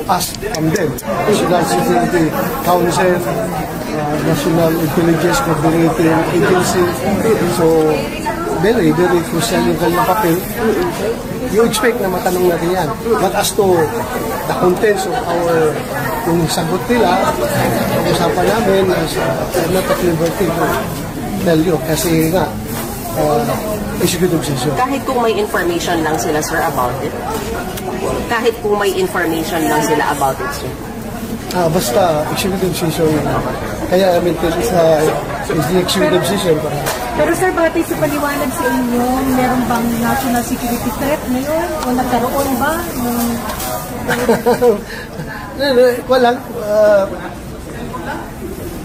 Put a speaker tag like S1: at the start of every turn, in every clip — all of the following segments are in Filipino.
S1: ask from them. National Security Council, National Intelligence Coordinating Agency. So, very crucial yung kanyang papel. You expect na matanong natin yan. But as to the contents of our, yung sagot nila, usapan namin, I'm not at liberty to tell you. Kasi nga, executive session.
S2: Kahit kung may information lang sila, sir, about it? Kahit kung may information lang sila about it, sir?
S1: Basta executive session. Kaya I mean, it's the executive session.
S3: Pero sir, batay sa paliwanag sa inyo, meron bang national security threat ngayon? O nagkaroon ba?
S1: Walang.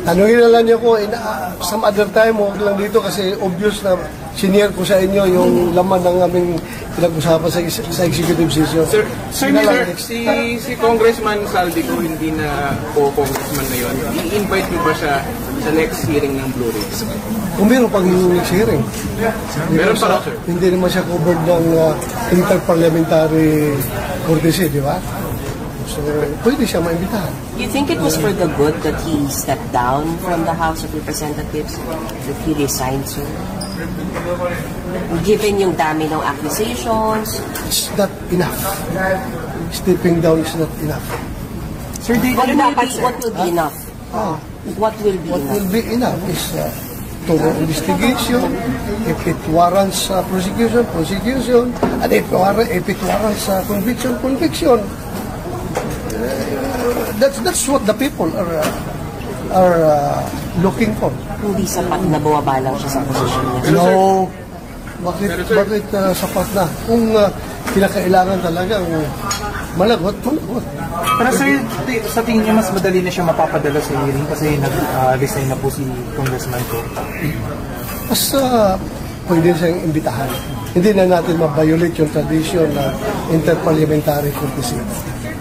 S1: Tanungin na lang niyo ko, some other time, huwag lang dito kasi obvious na senior ko sa inyo yung laman ng aming pinag-usapan sa executive session.
S4: Sir, si Congressman Saldico hindi na congressman na yun. I-invite niyo ba siya sa next hearing ng Blue Ridge?
S1: Kung meron pang next hearing.
S4: Meron pala, sir.
S1: Hindi naman siya covered ng interparliamentary courtesy, di ba? So, pwede siya maimbitahan.
S2: You think it was for the good that he stepped down from the House of Representatives? That he resigned, sir? Given yung dami ng accusations?
S1: It's not enough. Stepping down is not enough.
S2: Sir, what will be enough? What will be
S1: What
S2: enough?
S1: will be enough is thorough investigation. If it warrants prosecution, and if it warrants conviction. That's what the people are looking for.
S2: Hindi sapat na bumaba lang siya sa posisyon niya.
S1: No. Bakit sapat na? Kung kinakailangan talagang malagot.
S5: Pero sir, sa tingin niyo mas madali na siya mapapadala sa hearing kasi nag-resign na po si Congressman ko?
S1: Mas pwede siyang imbitahan. Hindi na natin ma-violate yung tradition na interparliamentary courtesy.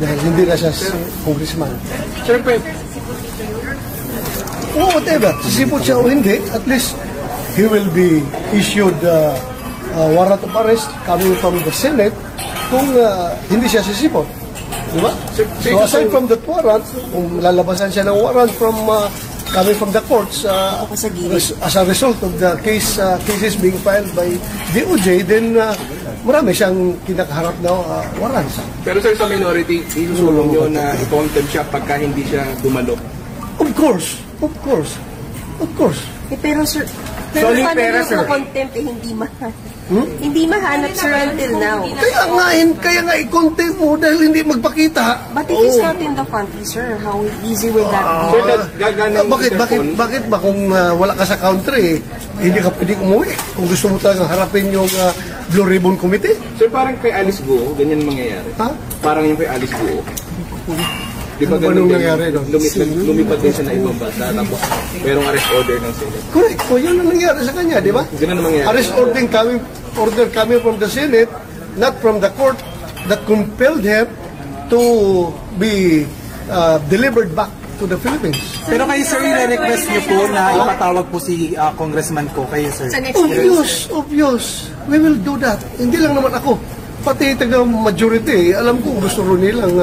S1: Dahil hindi na siya congressman.
S4: Sir,
S1: whatever. Sisipot siya o hindi, at least he will be issued warrant of arrest coming from the Senate kung hindi siya sisipot. Diba? So aside from that warrant, kung lalabasan siya ng warrant from coming from the courts as a result of the cases being filed by DOJ, then marami siyang kinakaharap na warrants.
S4: Pero sir, sa minority, isusulong nyo na i-contempt siya pagka hindi siya dumalo?
S1: Of course.
S2: Pero sir, paano yung contempt hindi mahanap, sir, until now?
S1: Kaya nga i-contempt mo dahil hindi magpakita.
S2: But if he's not in the country, sir, how easy will that be?
S1: Bakit ba kung wala ka sa country, hindi ka pwedeng umuwi? Kung gusto mo talagang harapin yung Blue Ribbon Committee?
S4: Sir, parang kay Alice Guo, ganyan mangyayari.
S1: Ha?
S4: Parang yung kay Alice Guo. Di ba
S1: ganun nangyari doon?
S4: Lumipad din siya na ibang bansa, tapos merong arrest order ng Senate.
S1: Correct. So, yun ang nangyari sa kanya, di ba?
S4: Ganun ang mangyayari.
S1: Arrest order coming from the Senate, not from the court that compelled him to be delivered back to the Philippines.
S5: Pero kayo sir, i-request niyo po na ipatawag po si Congressman ko kayo sir.
S1: Obvious. We will do that. Hindi lang naman ako. Pati taga-majority, alam ko gusto rin nilang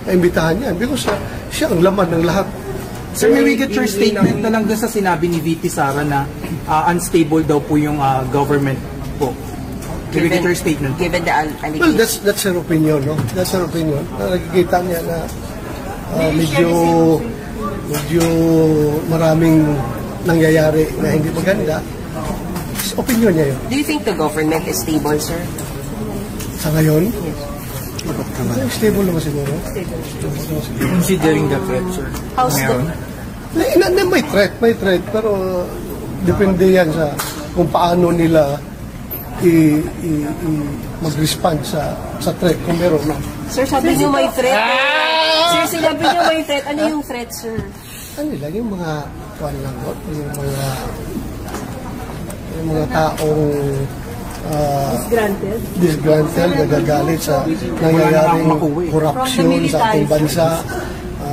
S1: imbitahan yan because siya ang laman ng lahat.
S5: Sir, may we get your statement na lang dun sa sinabi ni VP Sara na unstable daw po yung government po. May we get your statement?
S2: Given the allegation.
S1: Well, that's her opinion, no? That's her opinion. Nakikita niya na medyo maraming nangyayari na hindi maganda. Opinion niya yun.
S2: Do you think the government is stable, sir?
S1: Sa ngayon? Stable naman siguro.
S5: Considering the threat, sir.
S2: How's the...
S1: May threat, pero depende yan sa kung paano nila mag-respond sa threat kung meron na.
S2: Sir, sabi niyo may threat. Sir, sinabi niyo may threat. Ano yung threat, sir?
S1: Ano lang, yung mga taong disgruntled, nagagalit sa nangyayaring corruption sa ating bansa.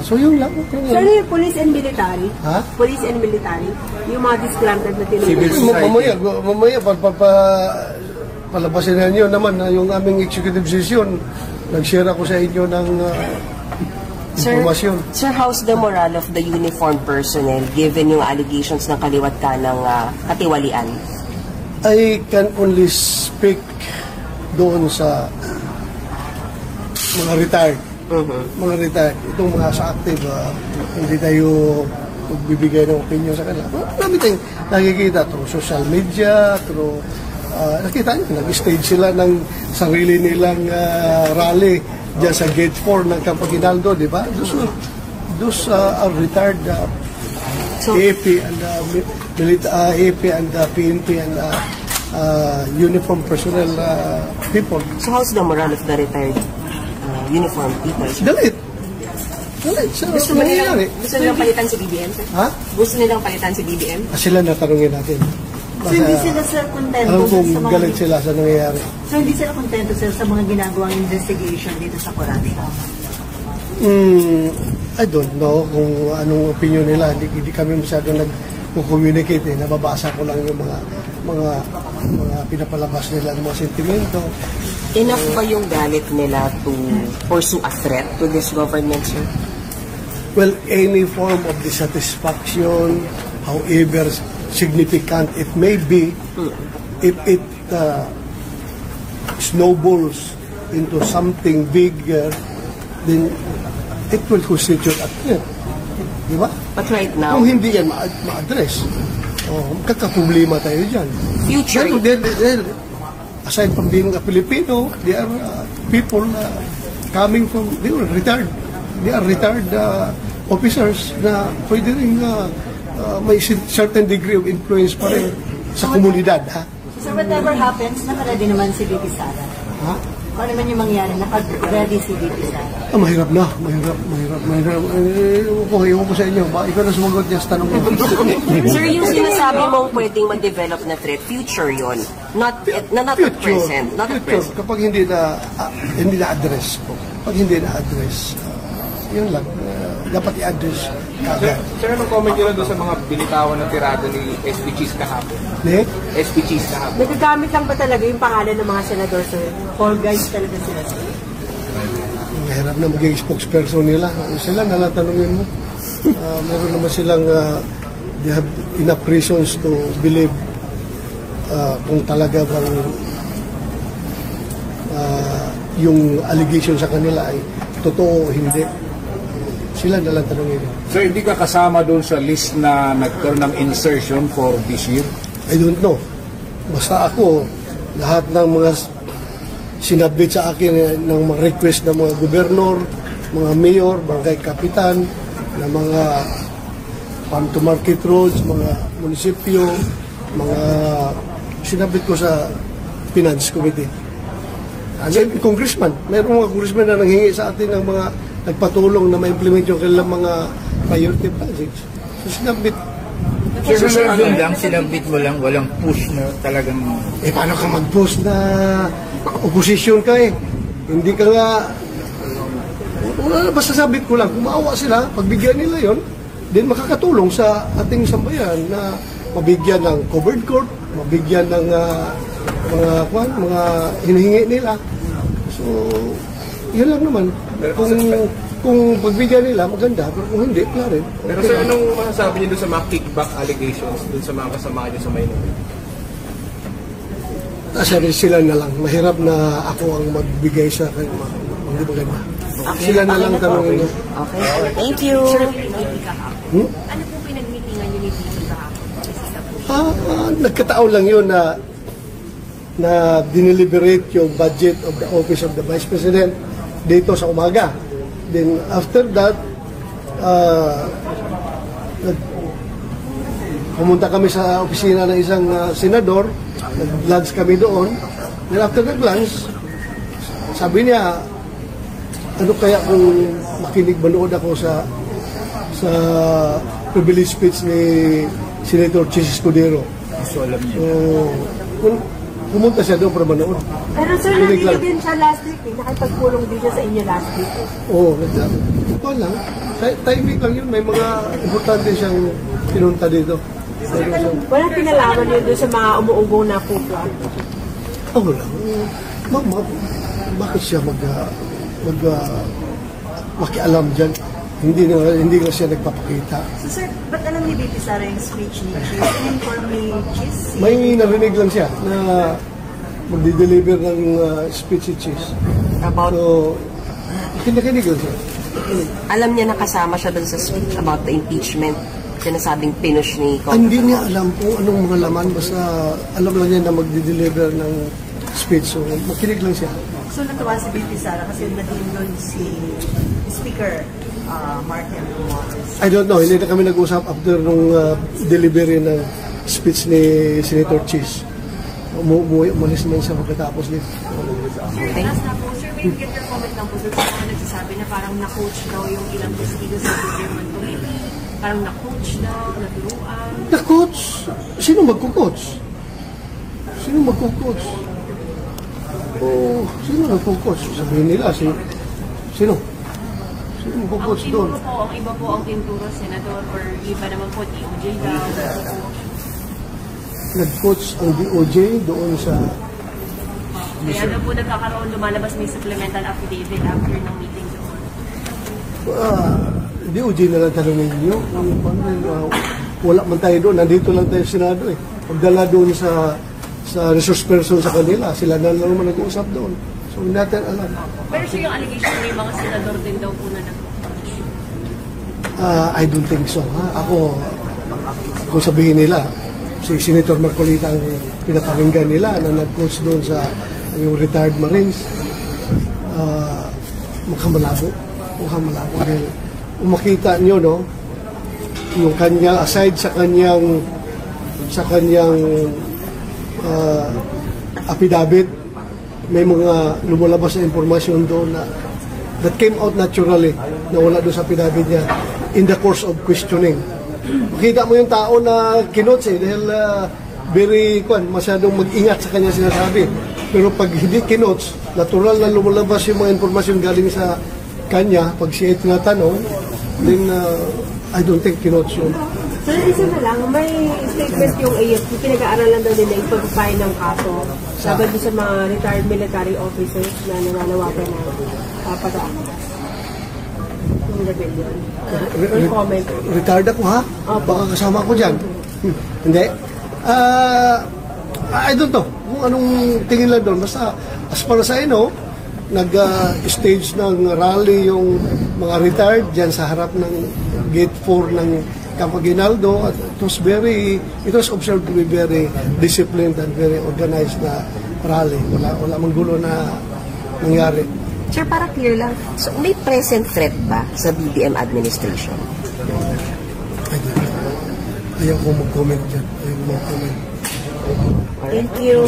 S1: So yun lang.
S3: Sir, yung police and military?
S1: Ha?
S3: Police and military? Yung mga disgruntled na tinutulungan?
S1: Mamaya, palabasin na nyo naman na yung aming executive session, nag-share ako sa inyo ng impormasyon.
S2: Sir, how's the morale of the uniformed personnel given yung allegations ng kaliwat ka ng katiwalian?
S1: I can only speak doon sa mga retired. Mga retired. Itong mga sa active, hindi tayo magbibigay ng opinion sa kanila. Marami tayong nakikita through social media, through nakita nyo, nag-stage sila ng sarili nilang rally dyan sa Gate 4 ng Campo Aguinaldo, di ba? Those are retired AP and AP and PNP and uniform personnel people.
S2: So how's the morale of the retired uniformed people?
S1: Galit. So,
S2: Gusto nilang palitan si BBM, sir?
S1: Ha?
S2: Gusto nilang palitan si BBM?
S1: Sila natanungin natin.
S3: So, hindi sila, sir, kontento
S1: Alam kong
S3: sa mga...
S1: galit sila sa nangyayari.
S3: So, hindi sila kontento, sir, sa mga ginagawang investigation dito sa Corabi?
S1: I don't know kung anong opinion nila. Hindi kami masyadong nag-communicate. Nababasa ko lang yung mga pinapalabas nila ng mga sentimento.
S2: Enough ba yung galit nila to pursue a threat to this government, sir?
S1: Well, any form of dissatisfaction, however significant it may be, if it snowballs into something bigger, then it will constitute a threat. Di ba?
S2: But right now,
S1: Kung hindi yan ma-address, magkakaproblema tayo dyan.
S2: future,
S1: Aside from being a Filipino, they are people coming from, they are retired officers na pwede rin may certain degree of influence pa rin sa komunidad. Ha?
S3: So, whatever happens, naka-ready naman si Bibi Sara.
S1: Ha?
S3: Kung ano man yung mangyari, naka-ready si Bibi Sara.
S1: Mahirap na. Ewan ko sa inyo. Ikaw na sumagot niya sa tanong ko.
S2: sir, yung sinasabi mong pwedeng ma-develop na threat, future yon, not at present. Not at present.
S1: Kapag hindi na-address, yun lang. Dapat i-address kagad.
S4: Sir, anong comment nyo doon sa mga binitawan ng tirada ni SB Cheese kahapon? SB Cheese kahapon.
S3: Nagagamit lang ba talaga yung pangalan ng mga senador, sir? Or guys talaga sila, sir?
S1: Mahirap na maging spokesperson nila. Sila na lang tanungin mo. Meron naman silang they have enough reasons to believe kung talaga bang yung allegation sa kanila ay totoo o hindi. Sila na lang tanongin.
S6: So hindi ka kasama doon sa list na nagkaroon ng insertion for this year?
S1: I don't know. Basta ako, lahat ng mga sinabit sa akin ng mga request ng mga gobernador, mga mayor, barangay kapitan, ng mga farm to market roads, mga munisipyo, mga sinabit ko sa finance committee. Ano, congressman, mayroong mga congressman na nanghingi sa atin ng mga nagpatulong na ma-implement yung kanilang mga priority projects. So sinabit.
S7: Sir, ano lang, sinabit mo lang, walang push na talagang...
S1: Paano ka mag-push na opposition ka eh? Hindi ka nga... Basta sabit ko lang, kung maawa sila, pagbigyan nila yon, then makakatulong sa ating sambayan na mabigyan ng covered court, mabigyan ng mga hinihingi nila. So, yun lang naman. Kung pagbigyan nila, maganda. Pero kung hindi, wala rin. Okay.
S4: Pero sir, anong masasabi niyo doon sa mga kickback allegations doon sa mga kasama niyo sa Maynila?
S1: Sabi sila na lang. Mahirap na ako ang magbigay sa kanila. Hindi maganda. Sila na lang tanongin niyo.
S2: Okay. Thank you.
S8: Ano po pinag-meetingan niyo ni Bibi kahapon?
S1: Nagkataon lang yun na dineliberate yung budget of the Office of the Vice President dito sa umaga. Then after that, pumunta kami sa opisina ng isang senador, nag-lunch kami doon. Then after nag-lunch, sabi niya, ano kaya kung makinig manood ako sa privilege speech ni Senator Chis Escudero.
S7: So, alam niya.
S1: Pumunta siya doon para manood.
S3: Pero sir, nandito din siya last week eh. Nakipagpulong din siya sa inyo last week eh.
S1: Oo, ito lang. Timing lang yun. May mga importante siyang pinunta dito.
S3: Walang pinalaman yun doon sa mga umuugong na pupla.
S1: Ako lang. Bakit siya makialam dyan. Hindi nga siya nagpapakita.
S9: So sir, ba't alam ni VP Sara yung speech ni Cheese? In-inform ni Cheese?
S1: May narinig lang siya na magdi-deliver ng speech si Cheese. So, kinikinig lang siya.
S2: Alam niya na kasama siya dun sa speech about the impeachment, sinasabing pinush ni
S1: Hindi niya alam kung anong mga laman, basta alam lang niya na magdi-deliver ng speech. So, makinig lang siya.
S9: So natuwa si VP Sara kasi naging doon si Speaker Martin Romualdez.
S1: I don't know, hindi na kami nag-usap after nung delivery ng speech ni Senator Cheese. Umalis man siya pagkatapos nito.
S8: Last na po, sir, may get your comment lang po doon sa mga nagsasabi na parang na-coach daw yung ilang testigo sa Government Committee, parang na-coach daw, naturuan.
S1: Na-coach? Sino magko-coach? Sino magko-coach? Sino nagko-coach? Sabihin nila, sino? Sino magko-coach doon?
S8: Ang iba po ang tinuturo, Senador, or iba naman po, DOJ daw.
S1: Nag-coach ang DOJ doon sa...
S8: Kaya na po nagkakaroon, lumalabas may supplemental affidavit after ng meeting doon.
S1: DOJ na lang tanongin niyo. Wala man tayo doon. Nandito lang tayo sa Senado eh. Pagdala doon sa resource person sa kanila, sila na lang naman nag-uusap doon. So, hindi natin alam.
S8: Pero sir, yung allegation may mga senador din daw po na nag-coach.
S1: I don't think so. Ako, kung sabihin nila, si Senator Marcolita ang pinapakinggan nila na nag-coach doon sa yung retired Marines, mukhang malabo. Dahil umakita nyo, no, yung kanya, aside sa kanyang affidavit, may mga lumalabas na impormasyon doon na that came out naturally na wala doon sa affidavit niya in the course of questioning. Makita mo yung tao na kinots dahil masyadong mag-ingat sa kanya sinasabi. Pero pag hindi kinots, natural na lumalabas yung mga impormasyon galing sa kanya, pag siya tinatanong, then I don't think kinots yun.
S3: Sir, isa na lang, may statement yung AFP, pinag-aaralan daw nila yung pagpapay ng kaso laban sa mga retired military officers na nananawagan na pataan. Yung rebellion. Comment.
S1: Retired ako ha? Baka kasama ko dyan. Hindi. I don't know kung anong tingin lang doon. Basta as para sa nag-stage ng rally yung mga retired dyan sa harap ng gate 4 ng Campo Aguinaldo. It was observed to be very disciplined and very organized na rally. Wala mang gulo na nangyari.
S2: Sir, para clear lang, so may present threat ba sa BBM administration?
S1: Ayaw ko mag-comment dyan.
S2: Thank you.